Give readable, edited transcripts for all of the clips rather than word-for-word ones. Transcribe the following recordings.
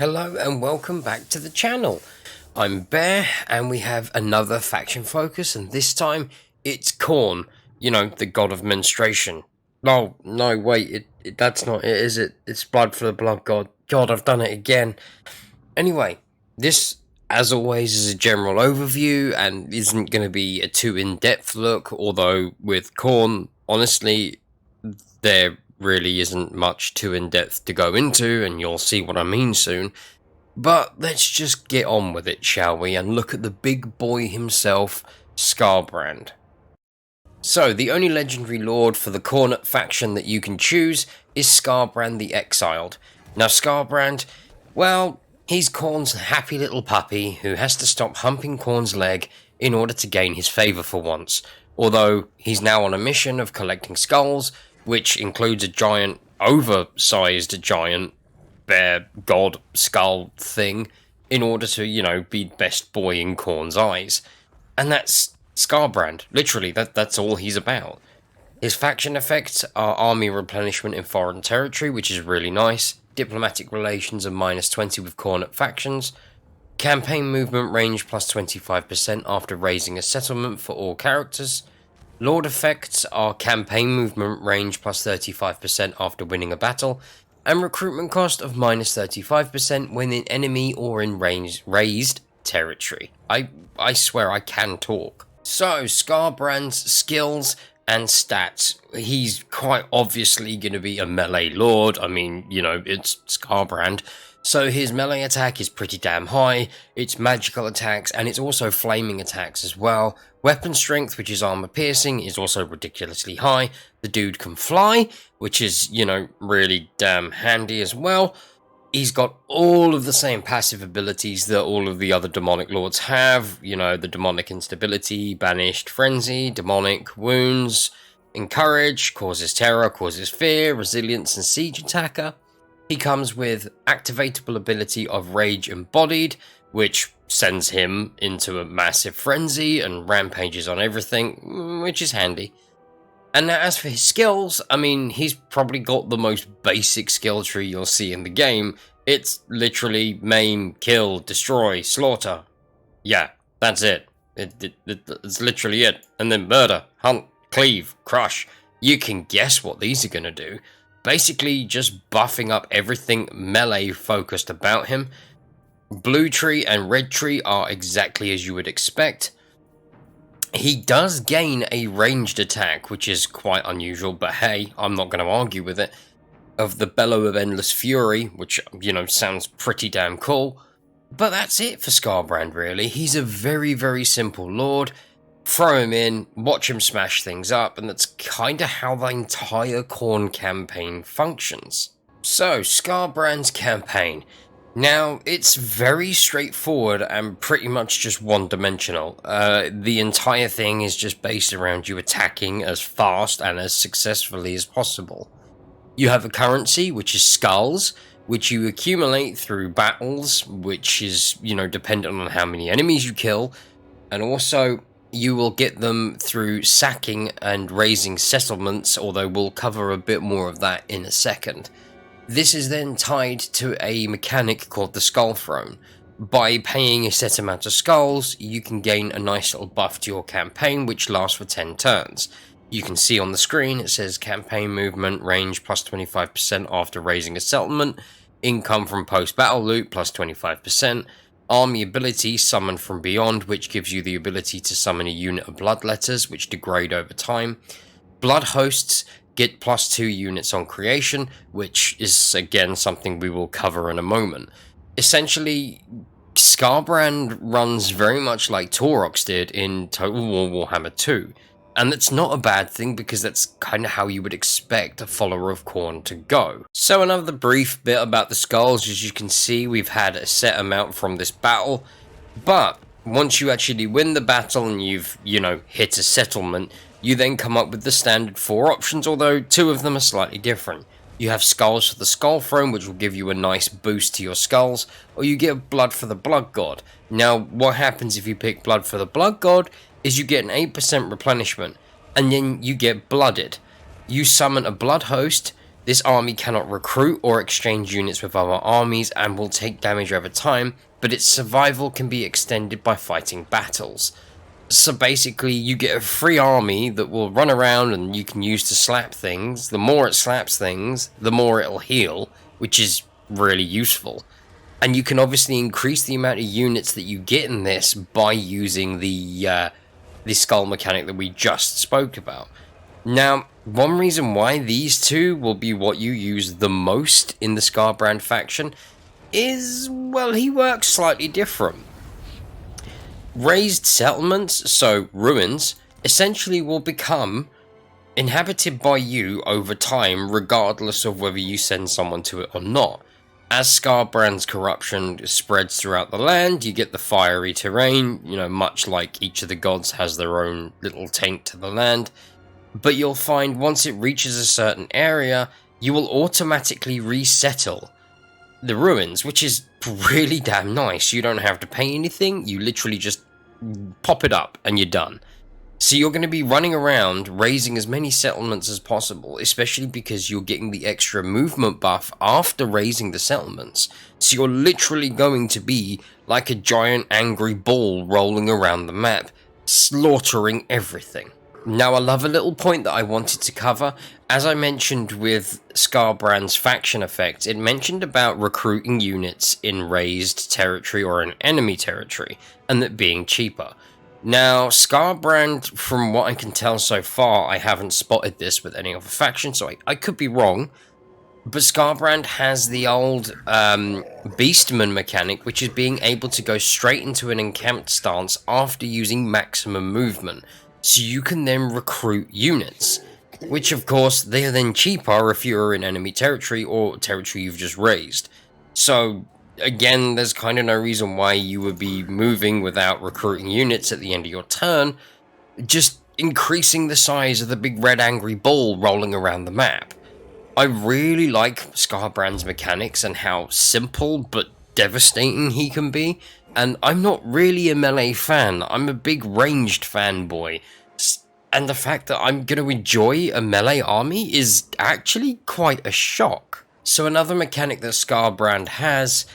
Hello and welcome back to the channel. I'm Bear and we have another faction focus, and this time it's Khorne, the god of menstruation. Oh, no, wait, that's not it, is it? It's blood for the blood god. God, I've done it again. Anyway, this, as always, is a general overview and isn't going to be a too in-depth look, although with Khorne, honestly, there really isn't much too in-depth to go into, and you'll see what I mean soon. But let's just get on with it, shall we, and look at the big boy himself, Skarbrand. So, the only legendary lord for the Khorne faction that you can choose is Skarbrand the Exiled. Now, Skarbrand, well, he's Khorne's happy little puppy who has to stop humping Khorne's leg in order to gain his favour for once. Although, he's now on a mission of collecting skulls, which includes a giant, oversized giant bear god skull thing in order to, be best boy in Khorne's eyes. And that's Skarbrand. Literally, that's all he's about. His faction effects are army replenishment in foreign territory, which is really nice, diplomatic relations of -20 with Khorne factions, campaign movement range plus 25% after raising a settlement for all characters. Lord effects are campaign movement range plus 35% after winning a battle, and recruitment cost of -35% when in enemy or in raised territory. I swear I can talk. So, Skarbrand's skills and stats. He's quite obviously going to be a melee lord. I mean, it's Skarbrand. So his melee attack is pretty damn high, it's magical attacks, and it's also flaming attacks as well. Weapon strength, which is armor piercing, is also ridiculously high. The dude can fly, which is, really damn handy as well. He's got all of the same passive abilities that all of the other demonic lords have. The demonic instability, banished frenzy, demonic wounds, encourage, causes terror, causes fear, resilience, and siege attacker. He comes with activatable ability of Rage Embodied, which sends him into a massive frenzy and rampages on everything, which is handy. And as for his skills, I mean, he's probably got the most basic skill tree you'll see in the game. It's literally maim, kill, destroy, slaughter. Yeah, that's it. It's literally it. And then murder, hunt, cleave, crush. You can guess what these are going to do. Basically, just buffing up everything melee focused about him. Blue tree and red tree are exactly as you would expect. He does gain a ranged attack, which is quite unusual, but hey, I'm not going to argue with it. Of the Bellow of Endless Fury, which, sounds pretty damn cool. But that's it for Skarbrand, really. He's a very, very simple lord. Throw him in, watch him smash things up, and that's kinda how the entire Khorne campaign functions. So, Skarbrand's campaign. Now, it's very straightforward and pretty much just one-dimensional. The entire thing is just based around you attacking as fast and as successfully as possible. You have a currency, which is skulls, which you accumulate through battles, which is, dependent on how many enemies you kill, and also you will get them through sacking and raising settlements, although we'll cover a bit more of that in a second. This is then tied to a mechanic called the Skull Throne. By paying a set amount of skulls, you can gain a nice little buff to your campaign, which lasts for 10 turns. You can see on the screen it says campaign movement range plus 25% after raising a settlement, income from post-battle loot plus 25%, army ability summon from beyond, which gives you the ability to summon a unit of bloodletters, which degrade over time. Blood hosts get +2 units on creation, which is again something we will cover in a moment. Essentially, Skarbrand runs very much like Taurox did in Total War Warhammer 2. And that's not a bad thing, because that's kind of how you would expect a follower of Khorne to go. So another brief bit about the skulls. As you can see, we've had a set amount from this battle, but once you actually win the battle and you've, hit a settlement, you then come up with the standard 4 options, although 2 of them are slightly different. You have skulls for the Skull Throne, which will give you a nice boost to your skulls, or you get blood for the Blood God. Now, what happens if you pick blood for the Blood God is you get an 8% replenishment, and then you get blooded. You summon a blood host, This army cannot recruit or exchange units with other armies and will take damage over time, but its survival can be extended by fighting battles. So basically, you get a free army that will run around and you can use to slap things. The more it slaps things, the more it'll heal, which is really useful. And you can obviously increase the amount of units that you get in this by using the skull mechanic that we just spoke about. Now, one reason why these two will be what you use the most in the Skarbrand faction is, well, he works slightly different. Raised settlements, so ruins, essentially will become inhabited by you over time, regardless of whether you send someone to it or not. As Skarbrand's corruption spreads throughout the land, you get the fiery terrain, much like each of the gods has their own little taint to the land. But you'll find once it reaches a certain area, you will automatically resettle the ruins, which is really damn nice. You don't have to pay anything, you literally just pop it up and you're done. So you're going to be running around raising as many settlements as possible, especially because you're getting the extra movement buff after raising the settlements. So you're literally going to be like a giant angry ball rolling around the map, slaughtering everything. Now, I love a little point that I wanted to cover. As I mentioned with Skarbrand's faction effect, it mentioned about recruiting units in raised territory or in enemy territory, and that being cheaper. Now, Skarbrand, from what I can tell so far, I haven't spotted this with any other faction, so I could be wrong, but Skarbrand has the old Beastman mechanic, which is being able to go straight into an encamped stance after using maximum movement. So you can then recruit units, which of course they are then cheaper if you're in enemy territory or territory you've just raised. So again, there's kind of no reason why you would be moving without recruiting units at the end of your turn, just increasing the size of the big red angry ball rolling around the map. I really like Skarbrand's mechanics and how simple but devastating he can be. And I'm not really a melee fan, I'm a big ranged fanboy. And the fact that I'm going to enjoy a melee army is actually quite a shock. So another mechanic that Skarbrand has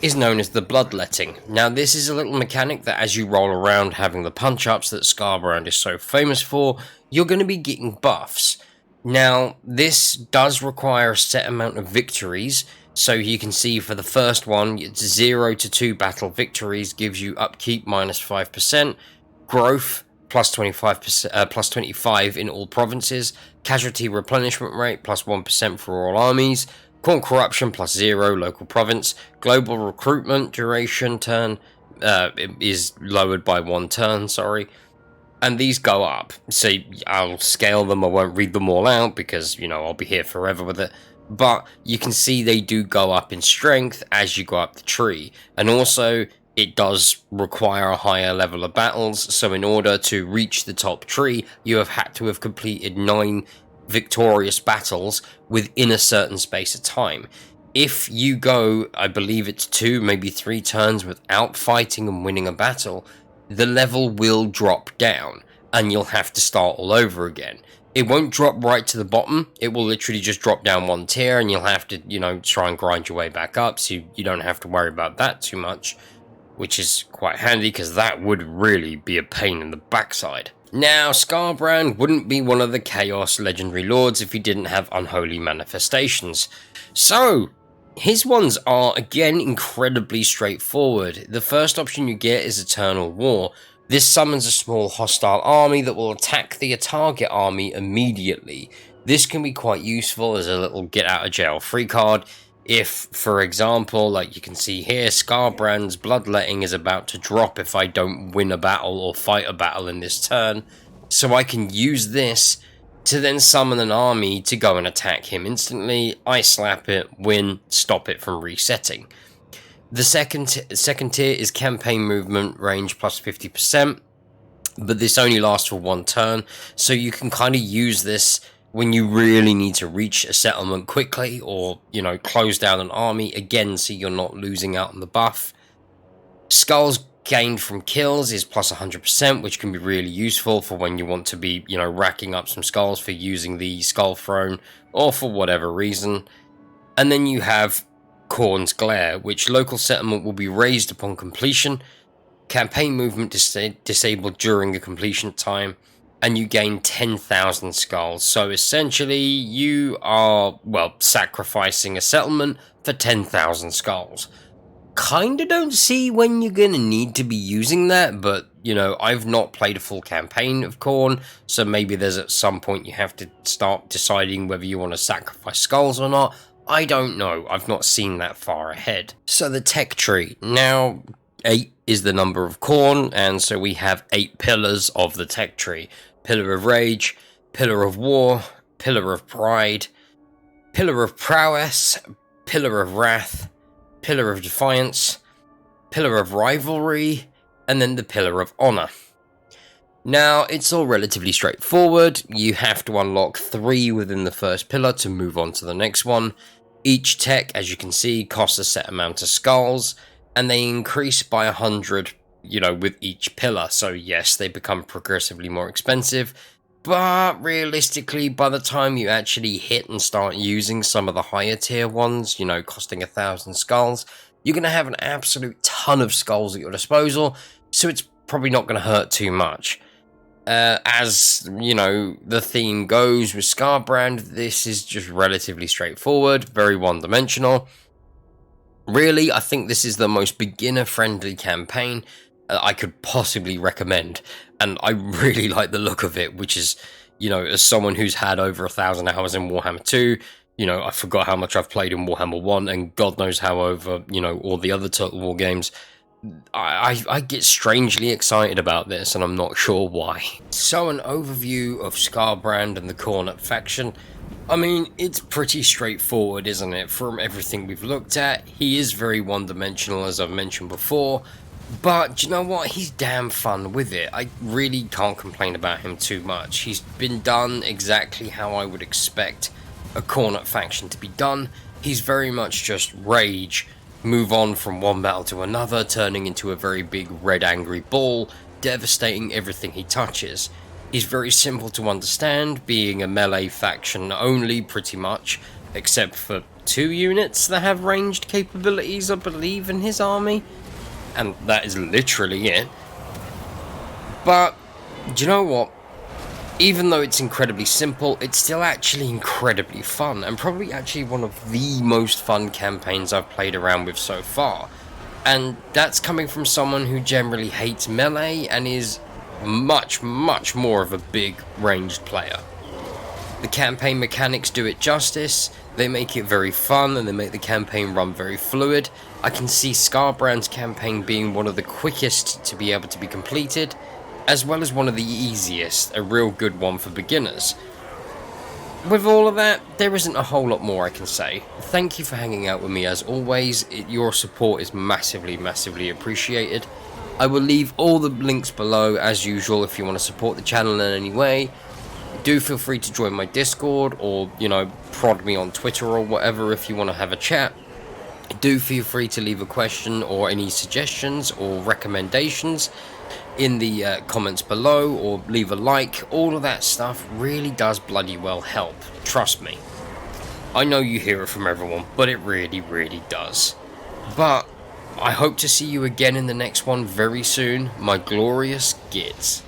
is known as the bloodletting. Now this is a little mechanic that as you roll around having the punch-ups that Skarbrand is so famous for, you're going to be getting buffs. Now this does require a set amount of victories. So you can see for the first one, it's 0 to 2 battle victories, gives you upkeep minus 5%, growth plus 25%, plus 25 in all provinces, casualty replenishment rate plus 1% for all armies, Khorne corruption plus 0 local province, global recruitment duration turn is lowered by 1 turn, and these go up. So I'll scale them, I won't read them all out because, I'll be here forever with it. But you can see they do go up in strength as you go up the tree. And also, it does require a higher level of battles. So in order to reach the top tree, you have had to have completed 9 victorious battles within a certain space of time. If you go, I believe it's 2, maybe 3 turns without fighting and winning a battle, the level will drop down. And you'll have to start all over again. It won't drop right to the bottom, it will literally just drop down 1 tier and you'll have to, try and grind your way back up, so you don't have to worry about that too much, which is quite handy because that would really be a pain in the backside. Now, Skarbrand wouldn't be one of the Chaos Legendary Lords if he didn't have Unholy Manifestations. So, his ones are, again, incredibly straightforward. The first option you get is Eternal War. This summons a small hostile army that will attack the target army immediately. This can be quite useful as a little get out of jail free card. If, for example, like you can see here, Skarbrand's bloodletting is about to drop if I don't win a battle or fight a battle in this turn. So I can use this to then summon an army to go and attack him instantly. I slap it, win, stop it from resetting. The second tier is campaign movement range plus 50%, but this only lasts for 1 turn, so you can kind of use this when you really need to reach a settlement quickly or, close down an army, again, so you're not losing out on the buff. Skulls gained from kills is plus 100%, which can be really useful for when you want to be, racking up some skulls for using the skull throne or for whatever reason. And then you have Khorne's Glare, which local settlement will be raised upon completion, campaign movement disabled during the completion time, and you gain 10,000 skulls. So essentially, you are, sacrificing a settlement for 10,000 skulls. Kinda don't see when you're gonna need to be using that, but, I've not played a full campaign of Khorne, so maybe there's at some point you have to start deciding whether you want to sacrifice skulls or not. I don't know, I've not seen that far ahead. So the tech tree. Now, 8 is the number of Khorne, and so we have 8 pillars of the tech tree. Pillar of Rage, Pillar of War, Pillar of Pride, Pillar of Prowess, Pillar of Wrath, Pillar of Defiance, Pillar of Rivalry, and then the Pillar of Honor. Now, it's all relatively straightforward. You have to unlock 3 within the first pillar to move on to the next one. Each tech, as you can see, costs a set amount of skulls, and they increase by 100, with each pillar. So yes, they become progressively more expensive, but realistically, by the time you actually hit and start using some of the higher tier ones, costing 1,000 skulls, you're going to have an absolute ton of skulls at your disposal, so it's probably not going to hurt too much. As, the theme goes with Scarbrand, this is just relatively straightforward, very one-dimensional. Really, I think this is the most beginner-friendly campaign I could possibly recommend, and I really like the look of it, which is, as someone who's had over 1,000 hours in Warhammer 2, I forgot how much I've played in Warhammer 1, and God knows how over, all the other Total War games. I get strangely excited about this, and I'm not sure why. So an overview of Scarbrand and the Khorne faction. I mean, it's pretty straightforward, isn't it? From everything we've looked at, he is very one-dimensional, as I've mentioned before, but do you know what? He's damn fun with it. I really can't complain about him too much. He's been done exactly how I would expect a Khorne faction to be done. He's very much just rage, move on from one battle to another, turning into a very big red angry ball, devastating everything he touches. He's very simple to understand, being a melee faction only pretty much, except for 2 units that have ranged capabilities, I believe, in his army, and that is literally it. But do you know what? Even though it's incredibly simple, it's still actually incredibly fun, and probably actually one of the most fun campaigns I've played around with so far. And that's coming from someone who generally hates melee and is much more of a big ranged player. The campaign mechanics do it justice, they make it very fun, and they make the campaign run very fluid. I can see Scarbrand's campaign being one of the quickest to be able to be completed, as well as one of the easiest, a real good one for beginners. With all of that, there isn't a whole lot more I can say. Thank you for hanging out with me as always. Your support is massively appreciated. I will leave all the links below as usual if you want to support the channel in any way. Do feel free to join my Discord, or, prod me on Twitter or whatever if you want to have a chat. Do feel free to leave a question or any suggestions or recommendations in the comments below, or leave a like. All of that stuff really does bloody well help, trust me. I know you hear it from everyone, but it really does. But I hope to see you again in the next one very soon, my glorious gits.